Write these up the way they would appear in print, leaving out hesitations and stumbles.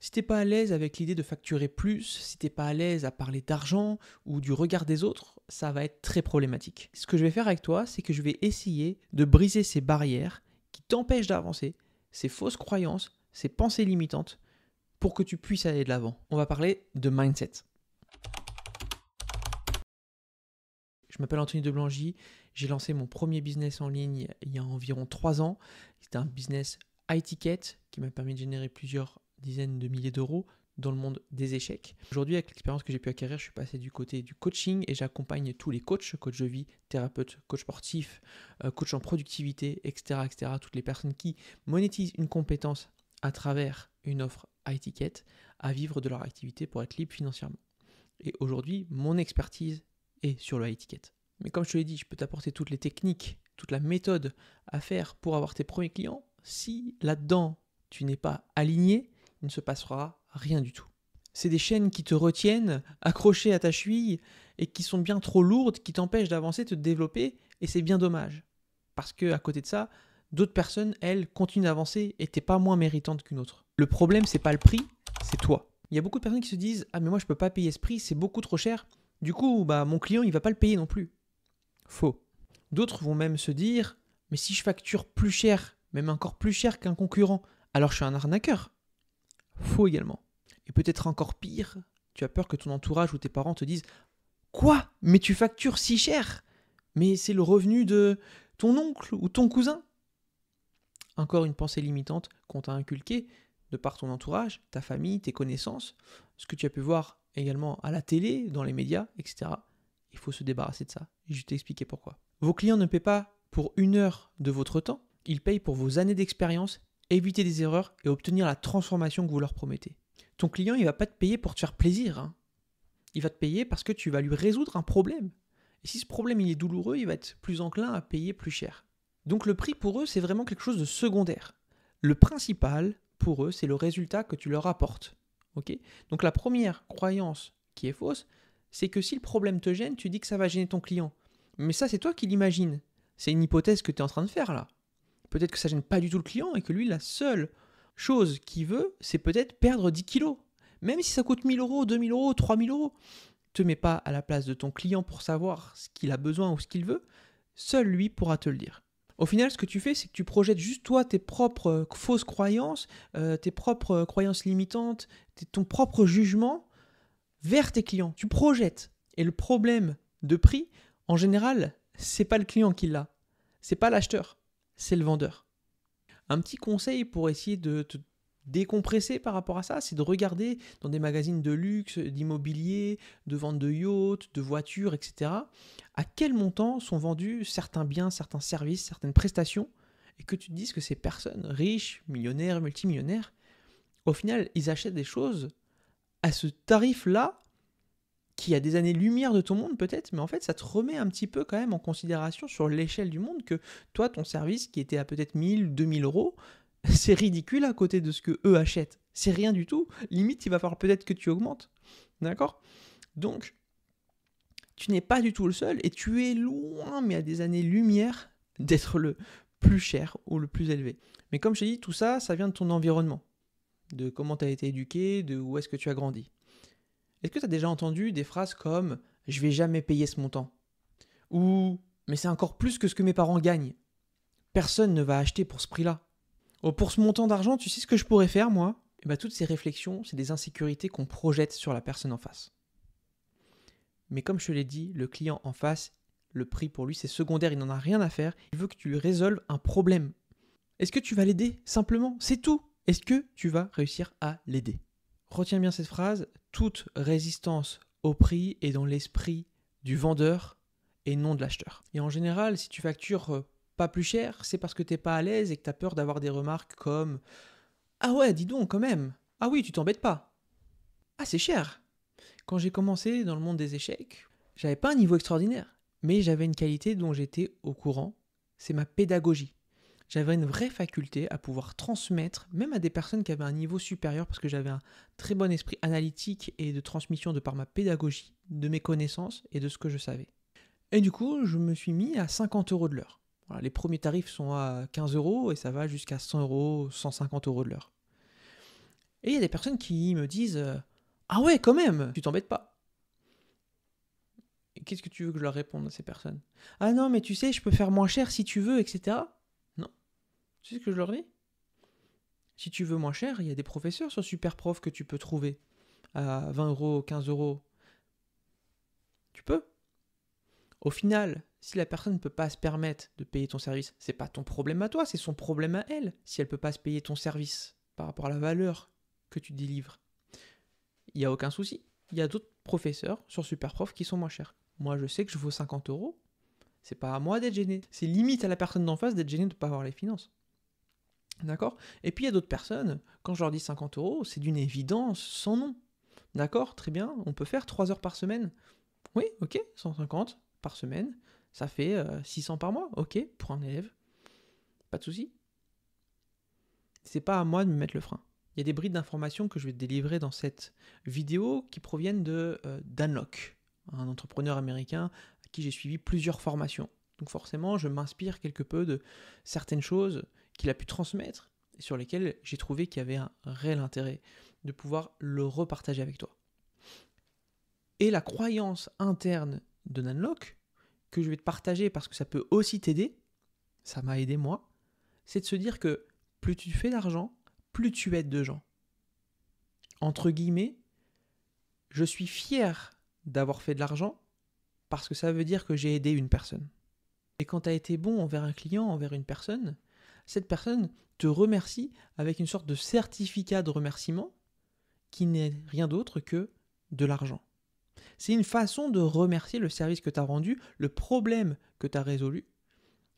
Si t'es pas à l'aise avec l'idée de facturer plus, si t'es pas à l'aise à parler d'argent ou du regard des autres, ça va être très problématique. Ce que je vais faire avec toi, c'est que je vais essayer de briser ces barrières qui t'empêchent d'avancer, ces fausses croyances, ces pensées limitantes, pour que tu puisses aller de l'avant. On va parler de mindset. Je m'appelle Anthony Deblangy, j'ai lancé mon premier business en ligne il y a environ 3 ans. C'était un business high ticket qui m'a permis de générer plusieurs dizaines de milliers d'euros dans le monde des échecs. Aujourd'hui, avec l'expérience que j'ai pu acquérir, je suis passé du côté du coaching et j'accompagne tous les coachs, coach de vie, thérapeute, coach sportif, coach en productivité, etc., etc. Toutes les personnes qui monétisent une compétence à travers une offre high ticket à vivre de leur activité pour être libre financièrement. Et aujourd'hui, mon expertise est sur le high ticket. Mais comme je te l'ai dit, je peux t'apporter toutes les techniques, toute la méthode à faire pour avoir tes premiers clients. Si là-dedans, tu n'es pas aligné, il ne se passera rien du tout. C'est des chaînes qui te retiennent, accrochées à ta cheville, et qui sont bien trop lourdes, qui t'empêchent d'avancer, de te développer, et c'est bien dommage. Parce qu'à côté de ça, d'autres personnes, elles, continuent d'avancer, et t'es pas moins méritante qu'une autre. Le problème, c'est pas le prix, c'est toi. Il y a beaucoup de personnes qui se disent « Ah mais moi je peux pas payer ce prix, c'est beaucoup trop cher. Du coup, mon client, il va pas le payer non plus. » Faux. D'autres vont même se dire « Mais si je facture plus cher, même encore plus cher qu'un concurrent, alors je suis un arnaqueur. » Faux également. Et peut-être encore pire, tu as peur que ton entourage ou tes parents te disent « Quoi ? Mais tu factures si cher ? Mais c'est le revenu de ton oncle ou ton cousin ?» Encore une pensée limitante qu'on t'a inculquée de par ton entourage, ta famille, tes connaissances, ce que tu as pu voir également à la télé, dans les médias, etc. Il faut se débarrasser de ça. Et je vais t'expliquer pourquoi. Vos clients ne paient pas pour 1 heure de votre temps, ils payent pour vos années d'expérience, éviter des erreurs et obtenir la transformation que vous leur promettez. Ton client, il ne va pas te payer pour te faire plaisir. Il va te payer parce que tu vas lui résoudre un problème. Et si ce problème il est douloureux, il va être plus enclin à payer plus cher. Donc le prix pour eux, c'est vraiment quelque chose de secondaire. Le principal, pour eux, c'est le résultat que tu leur apportes. Okay ? Donc la première croyance qui est fausse, c'est que si le problème te gêne, tu dis que ça va gêner ton client. Mais ça, c'est toi qui l'imagines. C'est une hypothèse que tu es en train de faire là. Peut-être que ça gêne pas du tout le client et que lui, la seule chose qu'il veut, c'est peut-être perdre 10 kilos. Même si ça coûte 1 000 euros, 2 000 euros, 3 000 euros. Ne te mets pas à la place de ton client pour savoir ce qu'il a besoin ou ce qu'il veut. Seul lui pourra te le dire. Au final, ce que tu fais, c'est que tu projettes juste toi tes propres fausses croyances, tes propres croyances limitantes, ton propre jugement vers tes clients. Tu projettes. Et le problème de prix, en général, c'est pas le client qui l'a. C'est pas l'acheteur, c'est le vendeur. Un petit conseil pour essayer de te décompresser par rapport à ça, c'est de regarder dans des magazines de luxe, d'immobilier, de vente de yachts, de voitures, etc. à quel montant sont vendus certains biens, certains services, certaines prestations, et que tu te dises que ces personnes riches, millionnaires, multimillionnaires, au final, ils achètent des choses à ce tarif-là, qui a des années-lumière de ton monde peut-être, mais en fait, ça te remet un petit peu quand même en considération sur l'échelle du monde que toi, ton service qui était à peut-être 1000, 2000 euros, c'est ridicule à côté de ce que eux achètent. C'est rien du tout. Limite, il va falloir peut-être que tu augmentes. D'accord ? Donc, tu n'es pas du tout le seul et tu es loin, mais à des années-lumière, d'être le plus cher ou le plus élevé. Mais comme je t'ai dit, tout ça, ça vient de ton environnement, de comment tu as été éduqué, de où est-ce que tu as grandi. Est-ce que tu as déjà entendu des phrases comme « je vais jamais payer ce montant » ou « mais c'est encore plus que ce que mes parents gagnent. Personne ne va acheter pour ce prix-là. » Oh, pour ce montant d'argent, tu sais ce que je pourrais faire, moi ? Toutes ces réflexions, c'est des insécurités qu'on projette sur la personne en face. Mais comme je te l'ai dit, le client en face, le prix pour lui, c'est secondaire, il n'en a rien à faire. Il veut que tu lui résolves un problème. Est-ce que tu vas l'aider ? Simplement, c'est tout. Est-ce que tu vas réussir à l'aider ? Retiens bien cette phrase, toute résistance au prix est dans l'esprit du vendeur et non de l'acheteur. Et en général, si tu factures pas plus cher, c'est parce que t'es pas à l'aise et que tu as peur d'avoir des remarques comme « Ah ouais, dis donc quand même. Ah oui, tu t'embêtes pas. Ah, c'est cher. » Quand j'ai commencé dans le monde des échecs, j'avais pas un niveau extraordinaire, mais j'avais une qualité dont j'étais au courant, c'est ma pédagogie. J'avais une vraie faculté à pouvoir transmettre, même à des personnes qui avaient un niveau supérieur, parce que j'avais un très bon esprit analytique et de transmission de par ma pédagogie, de mes connaissances et de ce que je savais. Et du coup, je me suis mis à 50 € de l'heure. Voilà, les premiers tarifs sont à 15 € et ça va jusqu'à 100 €, 150 € de l'heure. Et il y a des personnes qui me disent ah ouais, quand même, tu t'embêtes pas. Et qu'est-ce que tu veux que je leur réponde à ces personnes? Ah non, mais tu sais, je peux faire moins cher si tu veux, etc. Non. Tu sais ce que je leur dis? Si tu veux moins cher, il y a des professeurs sur Superprof que tu peux trouver à 20 euros, 15 euros. Tu peux. Au final, si la personne ne peut pas se permettre de payer ton service, c'est pas ton problème à toi, c'est son problème à elle. Si elle ne peut pas se payer ton service par rapport à la valeur que tu délivres, il n'y a aucun souci. Il y a d'autres professeurs sur Superprof qui sont moins chers. Moi, je sais que je vaux 50 euros. C'est pas à moi d'être gêné. C'est limite à la personne d'en face d'être gêné de ne pas avoir les finances. D'accord? Et puis il y a d'autres personnes, quand je leur dis 50 euros, c'est d'une évidence sans nom. D'accord? Très bien, on peut faire 3 heures par semaine. Oui, ok, 150 par semaine, ça fait 600 par mois, ok, pour un élève. Pas de souci. C'est pas à moi de me mettre le frein. Il y a des brides d'informations que je vais te délivrer dans cette vidéo qui proviennent de d'Unlock, un entrepreneur américain à qui j'ai suivi plusieurs formations. Donc forcément, je m'inspire quelque peu de certaines choses qu'il a pu transmettre et sur lesquelles j'ai trouvé qu'il y avait un réel intérêt de pouvoir le repartager avec toi. Et la croyance interne de Nanlock, que je vais te partager parce que ça peut aussi t'aider, ça m'a aidé moi, c'est de se dire que plus tu fais d'argent, plus tu aides de gens. Entre guillemets, je suis fier d'avoir fait de l'argent parce que ça veut dire que j'ai aidé une personne. Et quand tu as été bon envers un client, envers une personne, cette personne te remercie avec une sorte de certificat de remerciement qui n'est rien d'autre que de l'argent. C'est une façon de remercier le service que tu as rendu, le problème que tu as résolu.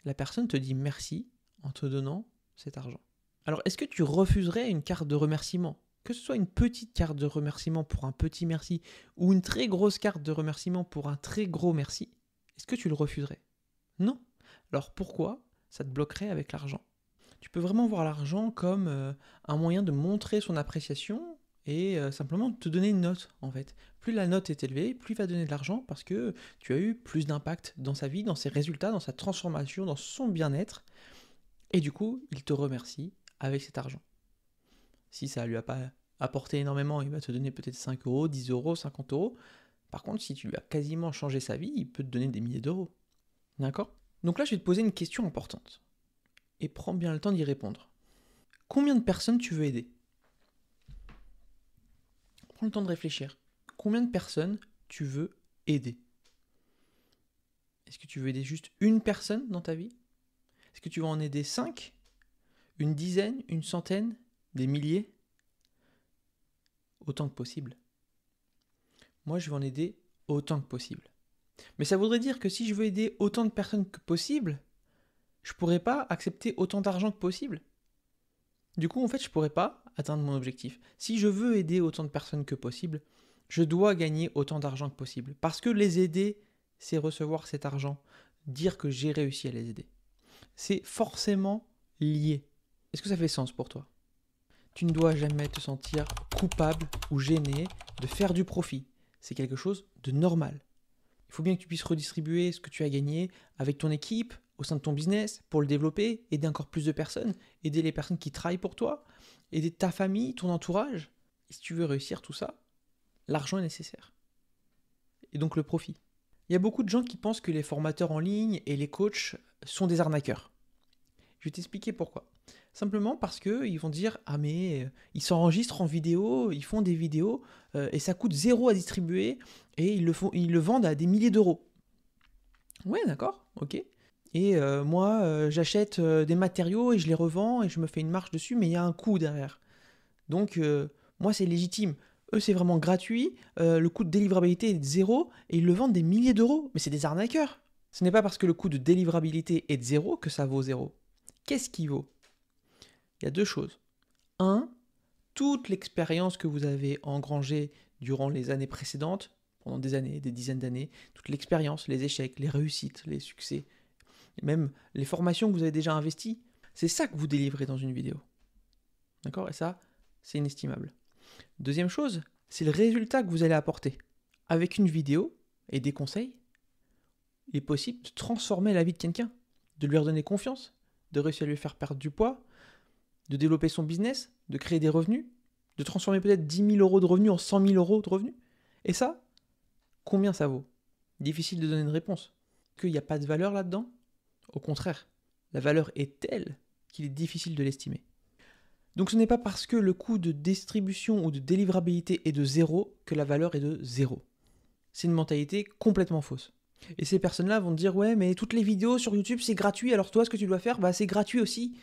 La personne te dit merci en te donnant cet argent. Alors, est-ce que tu refuserais une carte de remerciement? Que ce soit une petite carte de remerciement pour un petit merci ou une très grosse carte de remerciement pour un très gros merci, est-ce que tu le refuserais? Non. Alors pourquoi ça te bloquerait avec l'argent? Tu peux vraiment voir l'argent comme un moyen de montrer son appréciation et simplement de te donner une note en fait. Plus la note est élevée, plus il va donner de l'argent parce que tu as eu plus d'impact dans sa vie, dans ses résultats, dans sa transformation, dans son bien-être. Et du coup, il te remercie avec cet argent. Si ça ne lui a pas apporté énormément, il va te donner peut-être 5 euros, 10 euros, 50 euros. Par contre, si tu lui as quasiment changé sa vie, il peut te donner des milliers d'euros. D'accord? Donc là, je vais te poser une question importante. Et prends bien le temps d'y répondre. Combien de personnes tu veux aider? Prends le temps de réfléchir. Combien de personnes tu veux aider? Est-ce que tu veux aider juste une personne dans ta vie? Est-ce que tu veux en aider 5? Une dizaine? Une centaine? Des milliers? Autant que possible. Moi, je veux en aider autant que possible. Mais ça voudrait dire que si je veux aider autant de personnes que possible, je ne pourrais pas accepter autant d'argent que possible. Du coup, en fait, je ne pourrais pas atteindre mon objectif. Si je veux aider autant de personnes que possible, je dois gagner autant d'argent que possible. Parce que les aider, c'est recevoir cet argent, dire que j'ai réussi à les aider. C'est forcément lié. Est-ce que ça fait sens pour toi? Tu ne dois jamais te sentir coupable ou gêné de faire du profit. C'est quelque chose de normal. Il faut bien que tu puisses redistribuer ce que tu as gagné avec ton équipe, au sein de ton business, pour le développer, aider encore plus de personnes, aider les personnes qui travaillent pour toi, aider ta famille, ton entourage. Et si tu veux réussir tout ça, l'argent est nécessaire. Et donc le profit. Il y a beaucoup de gens qui pensent que les formateurs en ligne et les coachs sont des arnaqueurs. Je vais t'expliquer pourquoi. Simplement parce qu'ils vont dire « Ah mais ils s'enregistrent en vidéo, ils font des vidéos et ça coûte 0 à distribuer et ils le vendent à des milliers d'euros. » Ouais, d'accord, ok. Et moi, j'achète des matériaux et je les revends et je me fais une marge dessus, mais il y a un coût derrière. Donc, moi, c'est légitime. Eux, c'est vraiment gratuit. Le coût de délivrabilité est de 0 et ils le vendent des milliers d'euros. Mais c'est des arnaqueurs. Ce n'est pas parce que le coût de délivrabilité est de 0 que ça vaut 0. Qu'est-ce qui vaut? Il y a deux choses. Un, toute l'expérience que vous avez engrangée durant les années précédentes, pendant des années, des dizaines d'années, toute l'expérience, les échecs, les réussites, les succès, et même les formations que vous avez déjà investies, c'est ça que vous délivrez dans une vidéo. D'accord? Et ça, c'est inestimable. Deuxième chose, c'est le résultat que vous allez apporter. Avec une vidéo et des conseils, il est possible de transformer la vie de quelqu'un, de lui redonner confiance, de réussir à lui faire perdre du poids, de développer son business, de créer des revenus. De transformer peut-être 10 000 euros de revenus en 100 000 euros de revenus. Et ça, combien ça vaut? Difficile de donner une réponse. Qu'il n'y a pas de valeur là-dedans? Au contraire, la valeur est telle qu'il est difficile de l'estimer. Donc ce n'est pas parce que le coût de distribution ou de délivrabilité est de 0 que la valeur est de 0. C'est une mentalité complètement fausse. Et ces personnes-là vont te dire « Ouais, mais toutes les vidéos sur YouTube, c'est gratuit, alors toi, ce que tu dois faire, c'est gratuit aussi. »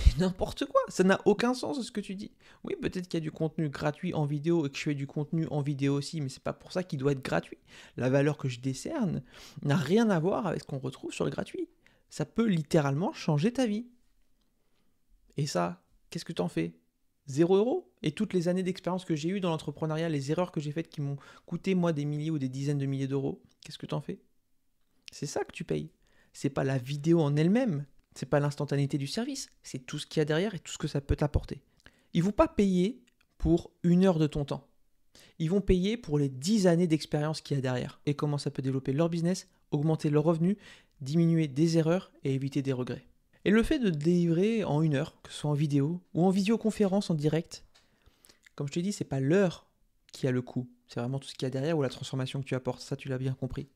Mais n'importe quoi, ça n'a aucun sens ce que tu dis. Oui, peut-être qu'il y a du contenu gratuit en vidéo et que je fais du contenu en vidéo aussi, mais c'est pas pour ça qu'il doit être gratuit. La valeur que je décerne n'a rien à voir avec ce qu'on retrouve sur le gratuit. Ça peut littéralement changer ta vie. Et ça, qu'est-ce que t'en fais? 0 euros? Et toutes les années d'expérience que j'ai eues dans l'entrepreneuriat, les erreurs que j'ai faites qui m'ont coûté moi des milliers ou des dizaines de milliers d'euros, qu'est-ce que t'en fais? C'est ça que tu payes. C'est pas la vidéo en elle-même, c'est pas l'instantanéité du service, c'est tout ce qu'il y a derrière et tout ce que ça peut t'apporter. Ils vont pas payer pour 1 heure de ton temps. Ils vont payer pour les 10 années d'expérience qu'il y a derrière et comment ça peut développer leur business, augmenter leurs revenus, diminuer des erreurs et éviter des regrets. Et le fait de délivrer en 1 heure, que ce soit en vidéo ou en visioconférence en direct, comme je te dis, c'est pas l'heure qui a le coût, c'est vraiment tout ce qu'il y a derrière ou la transformation que tu apportes, ça tu l'as bien compris.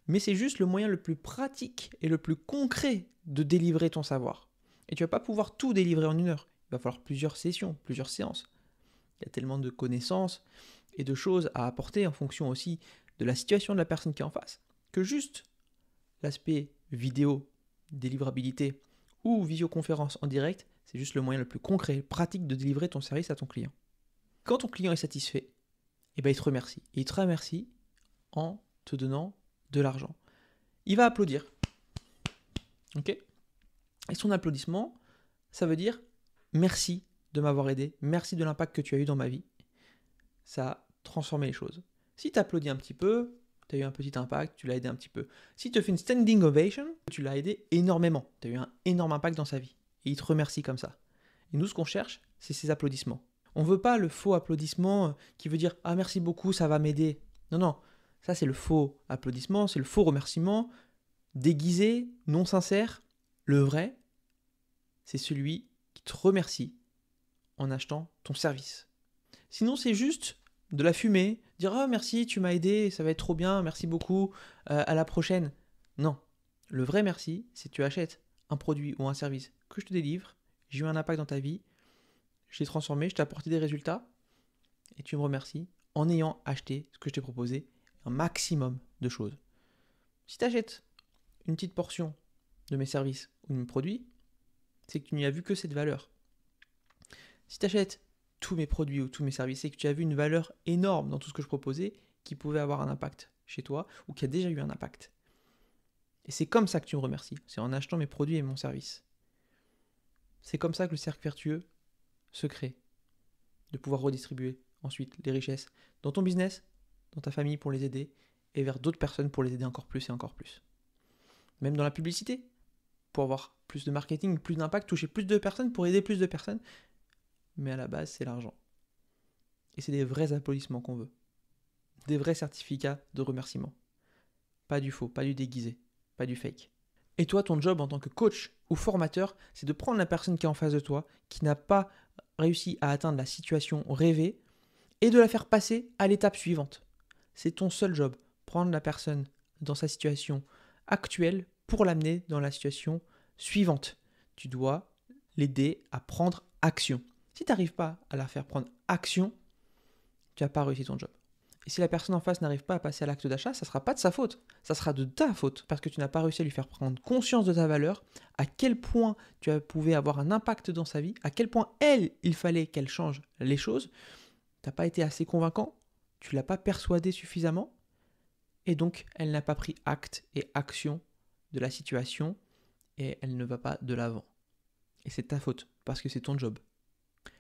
Mais c'est juste le moyen le plus pratique et le plus concret de délivrer ton savoir. Et tu vas pas pouvoir tout délivrer en 1 heure, il va falloir plusieurs sessions, plusieurs séances. Il y a tellement de connaissances et de choses à apporter en fonction aussi de la situation de la personne qui est en face, que juste l'aspect vidéo, délivrabilité, ou visioconférence en direct, c'est juste le moyen le plus concret, pratique de délivrer ton service à ton client. Quand ton client est satisfait, il te remercie. Et il te remercie en te donnant de l'argent. Il va applaudir. Ok? Et son applaudissement, ça veut dire merci de m'avoir aidé, merci de l'impact que tu as eu dans ma vie. Ça a transformé les choses. Si tu applaudis un petit peu, tu as eu un petit impact, tu l'as aidé un petit peu. Si tu te fais une standing ovation, tu l'as aidé énormément. Tu as eu un énorme impact dans sa vie. Et il te remercie comme ça. Et nous, ce qu'on cherche, c'est ces applaudissements. On ne veut pas le faux applaudissement qui veut dire « Ah, merci beaucoup, ça va m'aider ». Non, non. Ça, c'est le faux applaudissement, c'est le faux remerciement, déguisé, non sincère. Le vrai, c'est celui qui te remercie en achetant ton service. Sinon, c'est juste de la fumée, dire « Ah, merci, tu m'as aidé, ça va être trop bien, merci beaucoup, à la prochaine ». Non, le vrai merci, c'est que tu achètes un produit ou un service que je te délivre, j'ai eu un impact dans ta vie, je t'ai transformé, je t'ai apporté des résultats, et tu me remercies en ayant acheté ce que je t'ai proposé, un maximum de choses. Si tu achètes une petite portion de mes services ou de mes produits, c'est que tu n'y as vu que cette valeur. Si tu achètes tous mes produits ou tous mes services, c'est que tu as vu une valeur énorme dans tout ce que je proposais qui pouvait avoir un impact chez toi ou qui a déjà eu un impact. Et c'est comme ça que tu me remercies, c'est en achetant mes produits et mon service. C'est comme ça que le cercle vertueux se crée, de pouvoir redistribuer ensuite les richesses dans ton business, dans ta famille pour les aider et vers d'autres personnes pour les aider encore plus et encore plus. Même dans la publicité, pour avoir plus de marketing, plus d'impact, toucher plus de personnes, pour aider plus de personnes. Mais à la base, c'est l'argent. Et c'est des vrais applaudissements qu'on veut. Des vrais certificats de remerciement. Pas du faux, pas du déguisé, pas du fake. Et toi, ton job en tant que coach ou formateur, c'est de prendre la personne qui est en face de toi, qui n'a pas réussi à atteindre la situation rêvée, et de la faire passer à l'étape suivante. C'est ton seul job, prendre la personne dans sa situation actuelle pour l'amener dans la situation suivante. Tu dois l'aider à prendre action. Si tu n'arrives pas à la faire prendre action, tu n'as pas réussi ton job. Et si la personne en face n'arrive pas à passer à l'acte d'achat, ça ne sera pas de sa faute, ça sera de ta faute, parce que tu n'as pas réussi à lui faire prendre conscience de ta valeur, à quel point tu pouvais avoir un impact dans sa vie, à quel point il fallait qu'elle change les choses. Tu n'as pas été assez convaincant, tu ne l'as pas persuadé suffisamment, et donc elle n'a pas pris acte et action de la situation, et elle ne va pas de l'avant. Et c'est ta faute, parce que c'est ton job.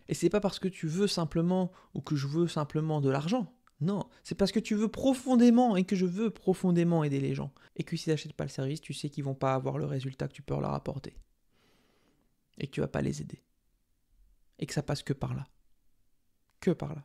Et c'est pas parce que tu veux simplement, ou que je veux simplement de l'argent. Non, c'est parce que tu veux profondément et que je veux profondément aider les gens. Et que si tu n'achètes pas le service, tu sais qu'ils ne vont pas avoir le résultat que tu peux leur apporter. Et que tu ne vas pas les aider. Et que ça passe que par là. Que par là.